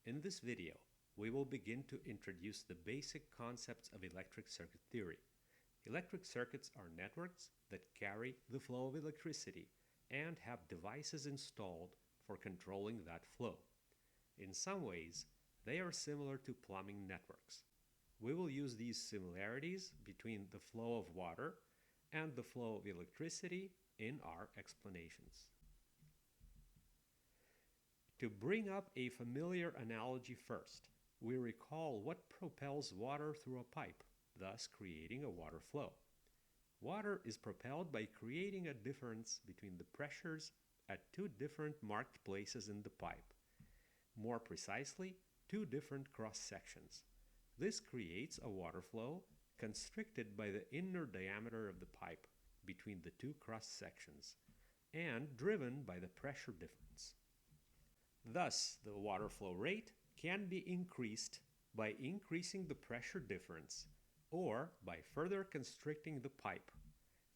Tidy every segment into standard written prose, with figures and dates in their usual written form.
In this video, we will begin to introduce the basic concepts of electric circuit theory. Electric circuits are networks that carry the flow of electricity and have devices installed for controlling that flow. In some ways, they are similar to plumbing networks. We will use these similarities between the flow of water and the flow of electricity in our explanations. To bring up a familiar analogy first, we recall what propels water through a pipe, thus creating a water flow. Water is propelled by creating a difference between the pressures at two different marked places in the pipe. More precisely, two different cross sections. This creates a water flow constricted by the inner diameter of the pipe between the two cross sections and driven by the pressure difference. Thus, the water flow rate can be increased by increasing the pressure difference or by further constricting the pipe,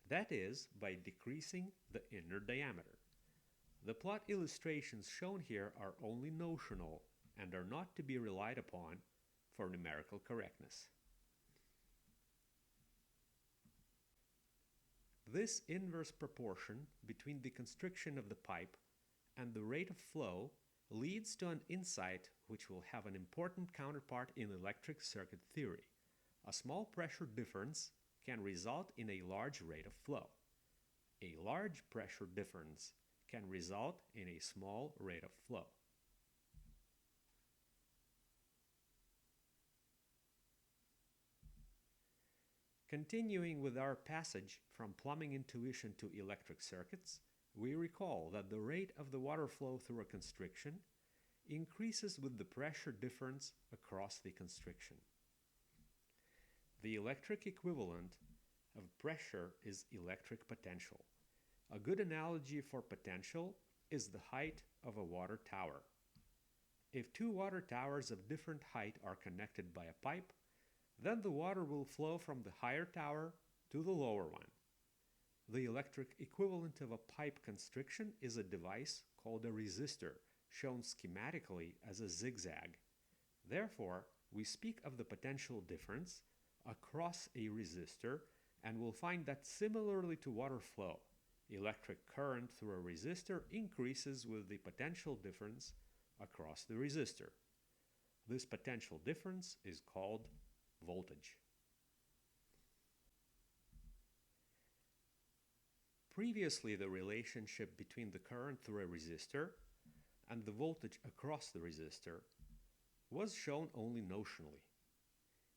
that is, by decreasing the inner diameter. The plot illustrations shown here are only notional and are not to be relied upon for numerical correctness. This inverse proportion between the constriction of the pipe and the rate of flow leads to an insight which will have an important counterpart in electric circuit theory. A small pressure difference can result in a large rate of flow. A large pressure difference can result in a small rate of flow. Continuing with our passage from plumbing intuition to electric circuits, we recall that the rate of the water flow through a constriction increases with the pressure difference across the constriction. The electric equivalent of pressure is electric potential. A good analogy for potential is the height of a water tower. If two water towers of different height are connected by a pipe, then the water will flow from the higher tower to the lower one. The electric equivalent of a pipe constriction is a device called a resistor, shown schematically as a zigzag. Therefore, we speak of the potential difference across a resistor and will find that similarly to water flow, electric current through a resistor increases with the potential difference across the resistor. This potential difference is called voltage. Previously, the relationship between the current through a resistor and the voltage across the resistor was shown only notionally.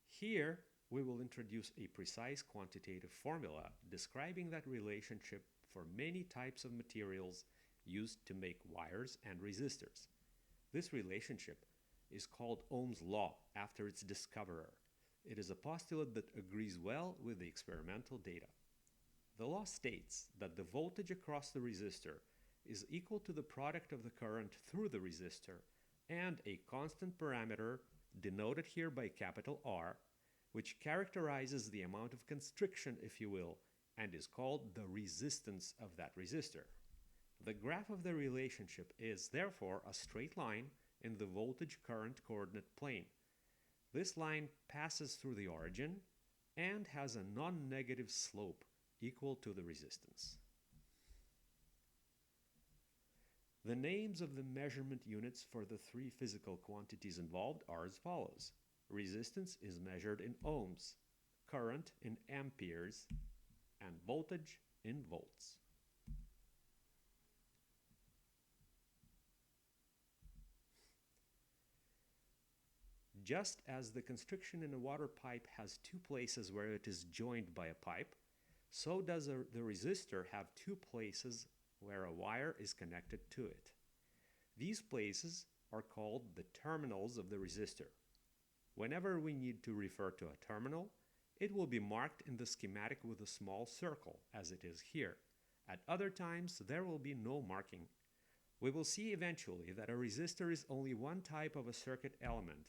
Here, we will introduce a precise quantitative formula describing that relationship for many types of materials used to make wires and resistors. This relationship is called Ohm's law after its discoverer. It is a postulate that agrees well with the experimental data. The law states that the voltage across the resistor is equal to the product of the current through the resistor and a constant parameter denoted here by capital R, which characterizes the amount of constriction, if you will, and is called the resistance of that resistor. The graph of the relationship is therefore a straight line in the voltage-current coordinate plane. This line passes through the origin and has a non-negative slope equal to the resistance. The names of the measurement units for the three physical quantities involved are as follows. Resistance is measured in ohms, current in amperes, and voltage in volts. Just as the constriction in a water pipe has two places where it is joined by a pipe, so does the resistor have two places where a wire is connected to it. These places are called the terminals of the resistor. Whenever we need to refer to a terminal, it will be marked in the schematic with a small circle, as it is here. At other times, there will be no marking. We will see eventually that a resistor is only one type of a circuit element,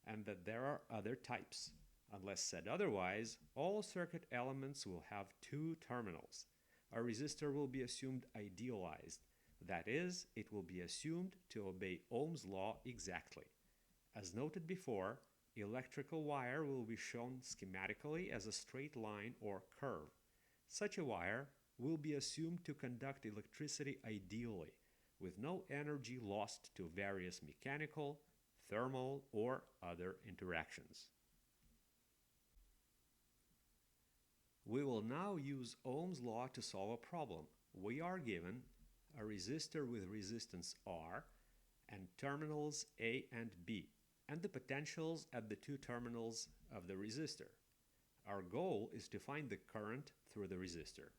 and that there are other types. Unless said otherwise, all circuit elements will have two terminals. A resistor will be assumed idealized. That is, it will be assumed to obey Ohm's law exactly. As noted before, electrical wire will be shown schematically as a straight line or curve. Such a wire will be assumed to conduct electricity ideally, with no energy lost to various mechanical, thermal, or other interactions. We will now use Ohm's law to solve a problem. We are given a resistor with resistance R and terminals A and B, and the potentials at the two terminals of the resistor. Our goal is to find the current through the resistor.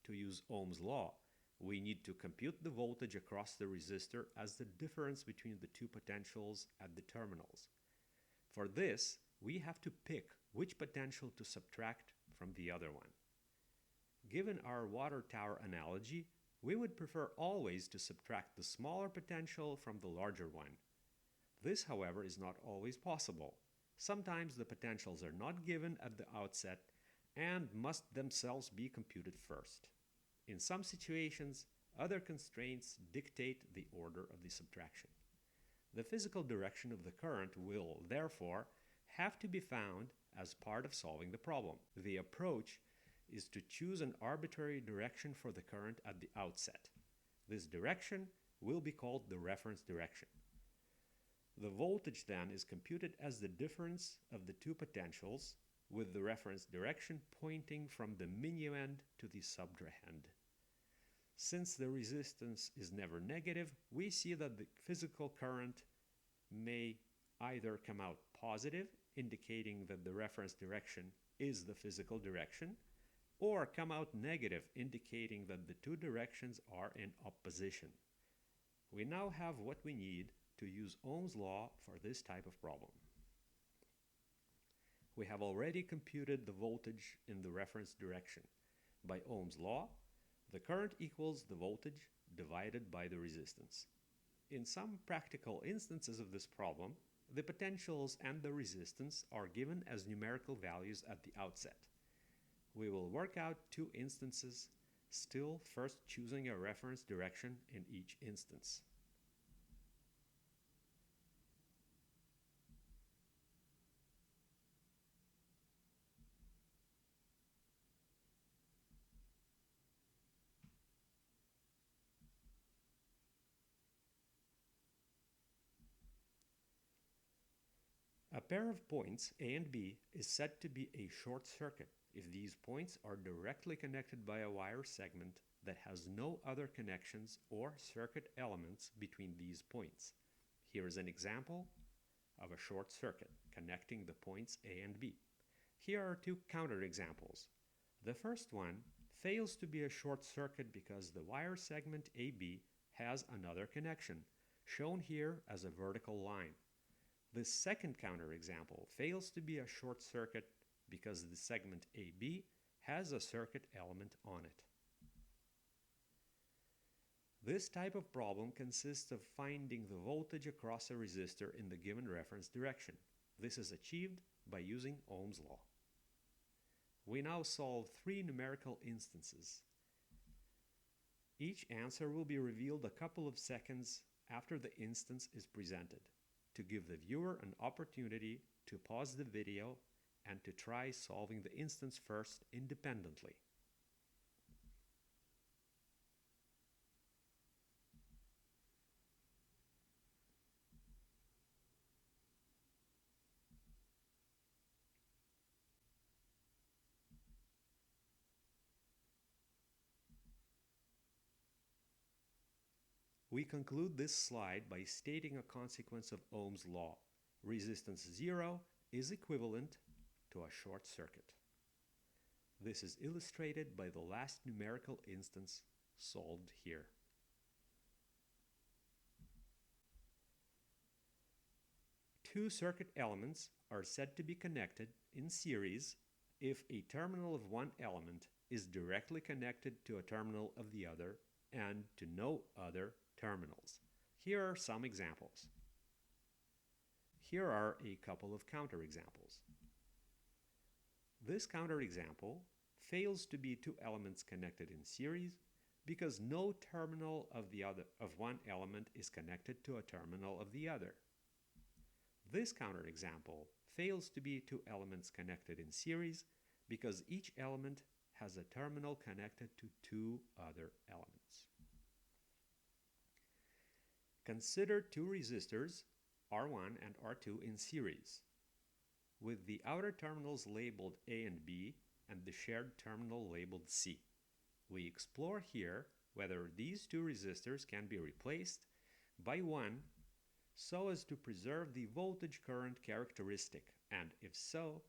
To use Ohm's law, we need to compute the voltage across the resistor as the difference between the two potentials at the terminals. For this, we have to pick which potential to subtract from the other one. Given our water tower analogy, we would prefer always to subtract the smaller potential from the larger one. This, however, is not always possible. Sometimes the potentials are not given at the outset and must themselves be computed first. In some situations, other constraints dictate the order of the subtraction. The physical direction of the current will, therefore, have to be found as part of solving the problem. The approach is to choose an arbitrary direction for the current at the outset. This direction will be called the reference direction. The voltage then is computed as the difference of the two potentials, with the reference direction pointing from the minuend to the subtrahend. Since the resistance is never negative, we see that the physical current may either come out positive, indicating that the reference direction is the physical direction, or come out negative, indicating that the two directions are in opposition. We now have what we need to use Ohm's law for this type of problem. We have already computed the voltage in the reference direction. By Ohm's law, the current equals the voltage divided by the resistance. In some practical instances of this problem, the potentials and the resistance are given as numerical values at the outset. We will work out two instances, still first choosing a reference direction in each instance. A pair of points, A and B, is said to be a short circuit if these points are directly connected by a wire segment that has no other connections or circuit elements between these points. Here is an example of a short circuit connecting the points A and B. Here are two counterexamples. The first one fails to be a short circuit because the wire segment AB has another connection, shown here as a vertical line. The second counterexample fails to be a short circuit because the segment AB has a circuit element on it. This type of problem consists of finding the voltage across a resistor in the given reference direction. This is achieved by using Ohm's law. We now solve three numerical instances. Each answer will be revealed a couple of seconds after the instance is presented, to give the viewer an opportunity to pause the video and to try solving the instance first independently. We conclude this slide by stating a consequence of Ohm's law. Resistance 0 is equivalent to a short circuit. This is illustrated by the last numerical instance solved here. Two circuit elements are said to be connected in series if a terminal of one element is directly connected to a terminal of the other and to no other terminals. Here are some examples. Here are a couple of counterexamples. This counterexample fails to be two elements connected in series because no terminal of one element is connected to a terminal of the other. This counterexample fails to be two elements connected in series because each element has a terminal connected to two other elements. Consider two resistors, R1 and R2, in series, with the outer terminals labeled A and B and the shared terminal labeled C. We explore here whether these two resistors can be replaced by one so as to preserve the voltage current characteristic, and if so,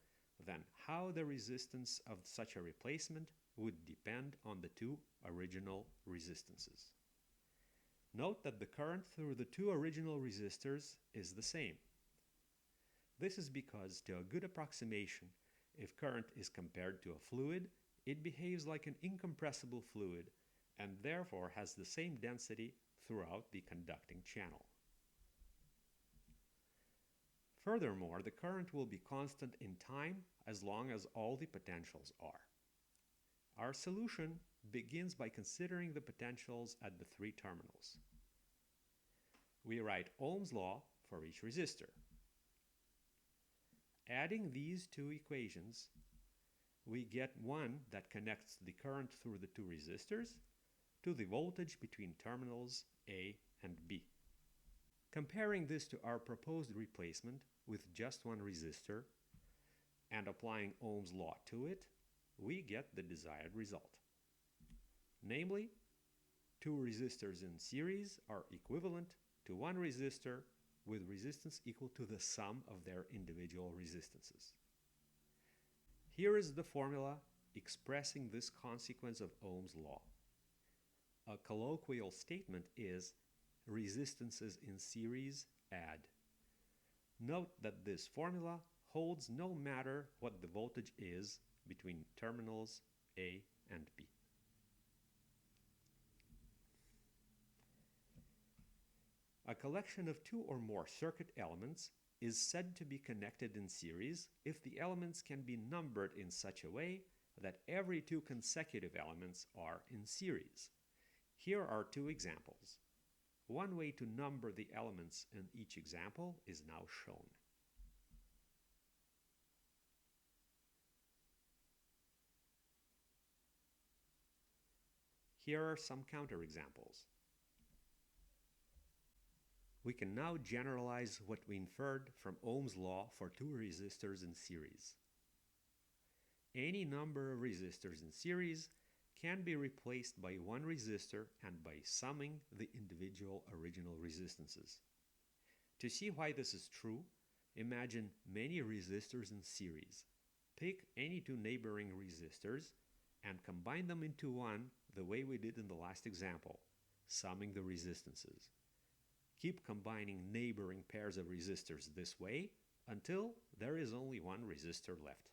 then how the resistance of such a replacement would depend on the two original resistances. Note that the current through the two original resistors is the same. This is because, to a good approximation, if current is compared to a fluid, it behaves like an incompressible fluid and therefore has the same density throughout the conducting channel. Furthermore, the current will be constant in time as long as all the potentials are. Our solution begins by considering the potentials at the three terminals. We write Ohm's law for each resistor. Adding these two equations, we get one that connects the current through the two resistors to the voltage between terminals A and B. Comparing this to our proposed replacement with just one resistor and applying Ohm's law to it, we get the desired result. Namely, two resistors in series are equivalent to one resistor with resistance equal to the sum of their individual resistances. Here is the formula expressing this consequence of Ohm's law. A colloquial statement is resistances in series add. Note that this formula holds no matter what the voltage is between terminals A and B. A collection of two or more circuit elements is said to be connected in series if the elements can be numbered in such a way that every two consecutive elements are in series. Here are two examples. One way to number the elements in each example is now shown. Here are some counterexamples. We can now generalize what we inferred from Ohm's law for two resistors in series. Any number of resistors in series can be replaced by one resistor and by summing the individual original resistances. To see why this is true, imagine many resistors in series. Pick any two neighboring resistors and combine them into one the way we did in the last example, summing the resistances. Keep combining neighboring pairs of resistors this way until there is only one resistor left.